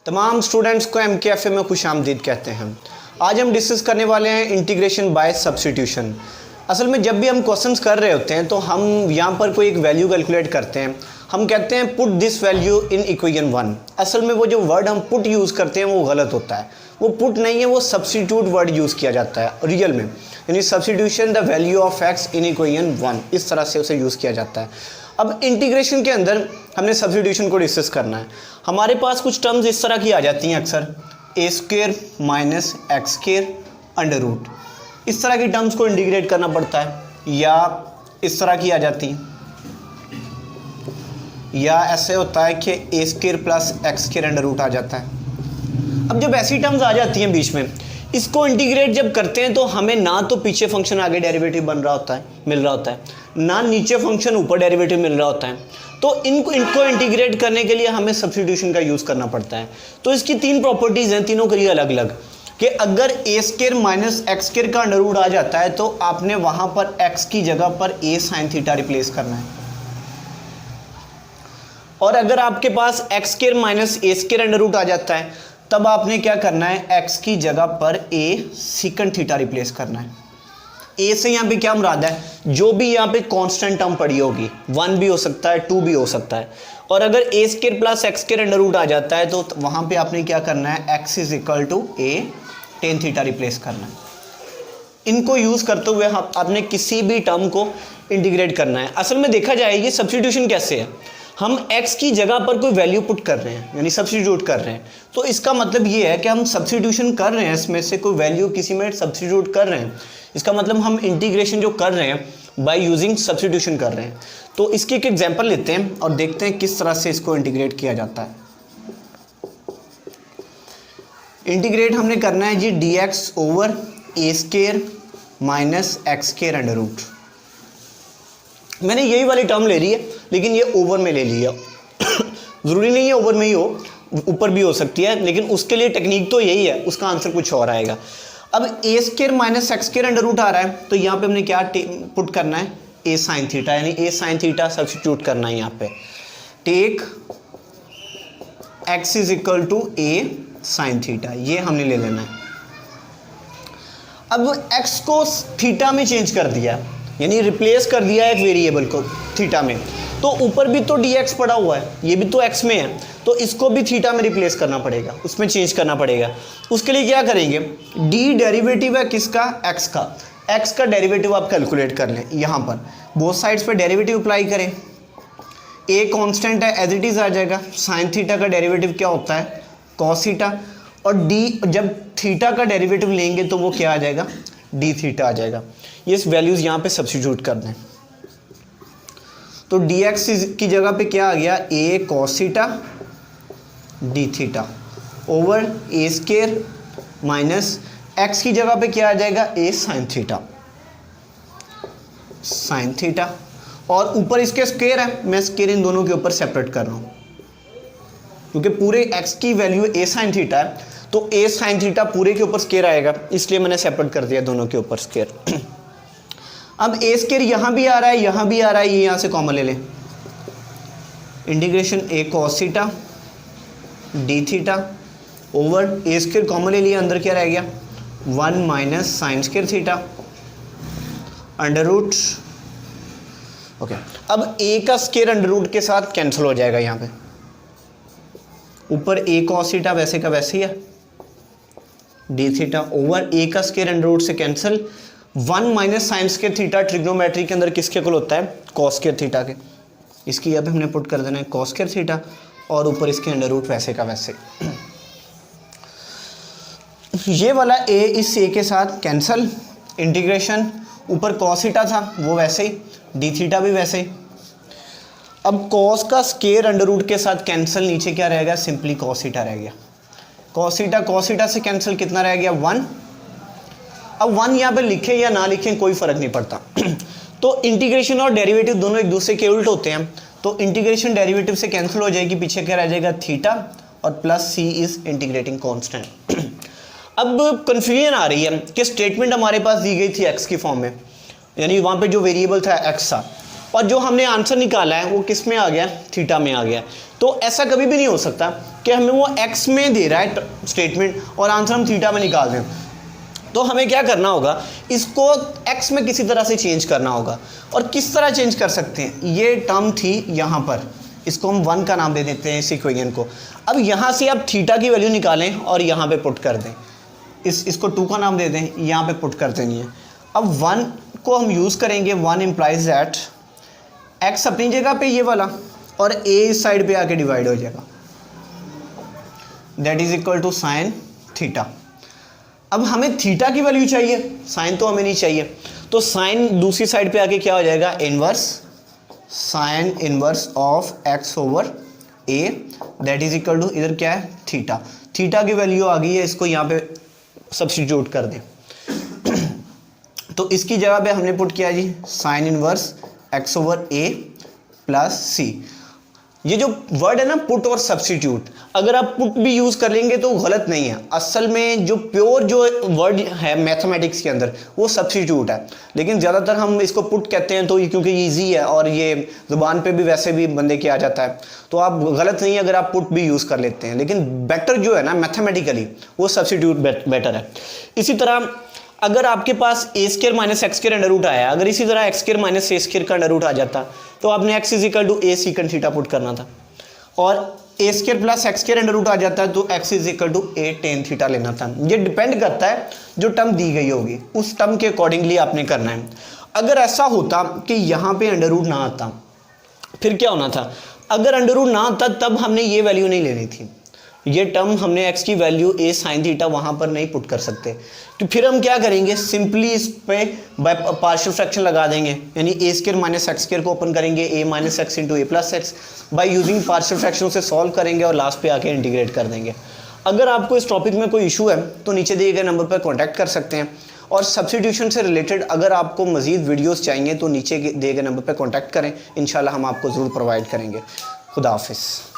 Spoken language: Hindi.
तमाम स्टूडेंट्स को MKFA में खुशामदीद कहते हैं। आज हम डिस्कस करने वाले हैं इंटीग्रेशन बाय सब्स्टिट्यूशन। असल में जब भी हम क्वेश्चंस कर रहे होते हैं तो हम यहाँ पर कोई एक वैल्यू कैलकुलेट करते हैं, हम कहते हैं put this value in equation 1। असल में वो जो वर्ड हम पुट यूज़ करते हैं वो गलत होता है, वो पुट नहीं है, वो सब्स्टिट्यूट वर्ड यूज़ किया जाता है रियल में, यानी substitution the value of x in equation 1, इस तरह से उसे यूज़ किया जाता है। अब इंटीग्रेशन के अंदर हमने सब्स्टिट्यूशन को डिस्कस करना है। हमारे पास कुछ टर्म्स इस तरह की आ जाती हैं अक्सर, a square minus x square under root, इस तरह की टर्म्स को इंटीग्रेट करना पड़ता है, या इस तरह की आ जाती है, या ऐसे होता है कि a square plus x square under root आ जाता है। अब जब ऐसी टर्म्स आ जाती हैं बीच में, इसको इंटीग्रेट जब करते हैं तो हमें ना तो पीछे फंक्शन आगे डेरिवेटिव बन रहा होता है, मिल रहा होता है, ना नीचे फंक्शन ऊपर डेरिवेटिव मिल रहा होता है। तो इनको इंटीग्रेट करने के लिए हमें सब्स्टिट्यूशन का यूज़ करना पड़ता है। तो इसकी तीन प्रॉपर्टीज़ हैं, तीनों के लिए अलग अलग, कि अगर a square minus x square का अंडर रूट आ जाता है तो आपने वहाँ पर x की जगह पर a साइन थीटा रिप्लेस करना है, और अगर आपके पास x square minus a square under root आ जाता है तब आपने क्या करना है, x की जगह पर a सीकंड थीटा रिप्लेस करना है। a से यहाँ पे क्या मुराद है, जो भी यहाँ पे कांस्टेंट टर्म पड़ी होगी, 1 भी हो सकता है, 2 भी हो सकता है, और अगर a square plus x square under root आ जाता है तो वहाँ पे आपने क्या करना है, x is equal to a tan theta replace करना है। इनको यूज़ करते हुए आपने किसी भी टर्म को इंटीग्रेट करना है। असल में देखा जाए ये सब्स्टिट्यूशन कैसे है, हम x की जगह पर कोई वैल्यू पुट कर रहे हैं, यानी सब्स्टिट्यूट कर रहे हैं, तो इसका मतलब ये है कि हम सब्स्टिट्यूशन कर रहे हैं, इसमें से कोई वैल्यू किसी में सब्स्टिट्यूट कर रहे हैं, इसका मतलब हम इंटीग्रेशन जो कर रहे हैं बाय यूजिंग सब्स्टिट्यूशन कर रहे हैं। तो इसकी एक एग्जांपल लेते हैं और देखते हैं किस तरह से इसको इंटीग्रेट किया जाता है। इंटीग्रेट हमने करना है जी dx over a square minus x square under root. मैंने यही वाली टर्म ले ली है, लेकिन ये ओवर में ले लिया। ज़रूरी नहीं है ओवर में ही हो, ऊपर भी हो सकती है, लेकिन उसके लिए टेक्निक तो यही है, उसका आंसर कुछ और आएगा। अब a square minus x square under root आ रहा है, तो यहाँ पे हमने क्या पुट करना है, a साइन थीटा, यानी a साइन थीटा सब्स्टिट्यूट करना है यहाँ पे। Take x is equal to a sine theta, ये हमने ले लेना है। अब x को थीटा में चेंज कर दिया, यानी रिप्लेस कर दिया एक वेरिएबल को थीटा में, तो ऊपर भी तो dx पड़ा हुआ है, ये भी तो x में है, तो इसको भी थीटा में रिप्लेस करना पड़ेगा, उसमें चेंज करना पड़ेगा। उसके लिए क्या करेंगे, d डेरिवेटिव है किसका, x का डेरिवेटिव आप कैलकुलेट कर लें, यहाँ पर बोथ साइड्स पे डेरिवेटिव अप्लाई करें। a कांस्टेंट है, एज इट इज़ आ जाएगा। साइन थीटा का डेरिवेटिव क्या होता है, कॉस थीटा, और d जब थीटा का डेरिवेटिव लेंगे तो वो क्या आ जाएगा, d थीटा आ जाएगा। ये वैल्यूज़ यहाँ पे सब्स्टिट्यूट कर दें, तो dx की जगह पे क्या आ गया, a cos theta d theta over a square minus x की जगह पे क्या आ जाएगा, a sine theta, sine theta, और ऊपर इसके स्क्वायर है, मैं स्क्वायर इन दोनों के ऊपर सेपरेट कर रहा हूँ, क्योंकि पूरे x की वैल्यू a साइन थीटा है, तो a साइन थीटा पूरे के ऊपर स्क्वायर आएगा, इसलिए मैंने सेपरेट कर दिया दोनों के ऊपर स्क्वायर। अब a स्क्वायर यहाँ भी आ रहा है, यहाँ भी आ रहा है, ये यहाँ से कॉमन ले लें, integration a cos theta d theta over a square common ले लिया, अंदर क्या रह गया, 1 minus sine square theta under root. Okay, अब a का स्क्वायर अंडर रूट के साथ कैंसिल हो जाएगा, यहाँ पे ऊपर a cos थीटा वैसे का वैसे ही है, d थीटा ओवर a का स्क्वायर अंडर रूट से cancel, 1 minus sine square theta trigonometry के अंदर किसके इक्वल होता है, कॉस स्क्वायर थीटा के, इसकी यहाँ पे हमने पुट कर देना है कॉस स्क्वायर थीटा, और ऊपर इसके अंडर रूट वैसे का वैसे। ये वाला a इस a के साथ कैंसिल, इंटीग्रेशन ऊपर कॉस थीटा था वो वैसे ही, d थीटा भी वैसे ही। अब कॉस का स्क्वायर अंडर रूट के साथ कैंसिल, नीचे क्या रहेगा, सिंपली कॉस थीटा रह गया, कॉस थीटा से कैंसिल कितना रह गया, 1। अब 1 यहाँ पे लिखें या ना लिखें कोई फ़र्क नहीं पड़ता। तो इंटीग्रेशन और डेरिवेटिव दोनों एक दूसरे के उल्ट होते हैं, तो इंटीग्रेशन डेरिवेटिव से कैंसिल हो जाएगी, पीछे क्या रह जाएगा, थीटा, और plus c is integrating constant. अब कन्फ्यूजन आ रही है कि स्टेटमेंट हमारे पास दी गई थी x की फॉर्म में, यानी वहाँ पे जो वेरिएबल था x था, और जो हमने आंसर निकाला है वो किस में आ गया, थीटा में आ गया। तो ऐसा कभी भी नहीं हो सकता कि हमें वो एक्स में दे रहा है स्टेटमेंट और आंसर हम थीटा में निकाल दें। तो हमें क्या करना होगा, इसको एक्स में किसी तरह से चेंज करना होगा। और किस तरह चेंज कर सकते हैं, ये टर्म थी यहाँ पर, इसको हम 1 का नाम दे देते हैं इस इक्वेशन को। अब यहाँ से आप थीटा की वैल्यू निकालें और यहाँ पे पुट कर दें, इसको 2 का नाम दे दें, यहाँ पे पुट कर देनी है। अब 1 को हम यूज़ करेंगे, 1 इम्प्लाइज दैट एक्स अपनी जगह पे ये वाला और ए इस साइड पे आके डिवाइड हो जाएगा, that is equal to sine theta. अब हमें थीटा की वैल्यू चाहिए, साइन तो हमें नहीं चाहिए, तो साइन दूसरी साइड पे आके क्या हो जाएगा, inverse sine inverse of x over a, that is equal to इधर क्या है थीटा। थीटा की वैल्यू आ गई है, इसको यहाँ पे सब्स्टिट्यूट कर दें। तो इसकी जगह पे हमने पुट किया जी साइन इनवर्स एक्स ओवर ए प्लस सी। ये जो वर्ड है ना पुट और सब्स्टिट्यूट, अगर आप पुट भी यूज़ कर लेंगे तो गलत नहीं है। असल में जो प्योर जो वर्ड है मैथमेटिक्स के अंदर वो सब्स्टिट्यूट है, लेकिन ज़्यादातर हम इसको पुट कहते हैं तो ये क्योंकि ईजी है और ये ज़ुबान पे भी वैसे भी बंदे के आ जाता है, तो आप गलत नहीं है अगर आप पुट भी यूज़ कर लेते हैं, लेकिन बेटर जो है ना मैथमेटिकली वो सब्स्टिट्यूट बेटर है। इसी तरह अगर आपके पास A square minus x square under root आया, अगर इसी तरह x square minus A square का अंडर रूट आ जाता तो आपने x is equal to A secant theta put करना था, और A square plus x square under root आ जाता है तो x is equal to A tan theta लेना था। ये डिपेंड करता है जो टर्म दी गई होगी उस टर्म के अकॉर्डिंगली आपने करना है। अगर ऐसा होता कि यहाँ पे अंडर रूट ना आता फिर क्या होना था, अगर अंडर रूट ना आता तब हमने ये वैल्यू नहीं लेनी थी, ये टर्म हमने x की वैल्यू a साइन थीटा वहाँ पर नहीं पुट कर सकते। तो फिर हम क्या करेंगे, सिंपली इस पे बाय पार्शियल फ्रैक्शन लगा देंगे, यानी a square minus x square को ओपन करेंगे a minus x into A plus x, by using partial fraction से सॉल्व करेंगे और लास्ट पे आके इंटीग्रेट कर देंगे। अगर आपको इस टॉपिक में कोई इशू है तो नीचे दिए गए नंबर पर कॉन्टैक्ट कर सकते हैं, और सब्स्टिट्यूशन से रिलेटेड अगर आपको मज़ीद वीडियोज़ चाहिए तो नीचे दिए गए नंबर पर कॉन्टैक्ट करें, इंशाल्लाह हम आपको ज़रूर प्रोवाइड करेंगे। खुदा हाफिज़।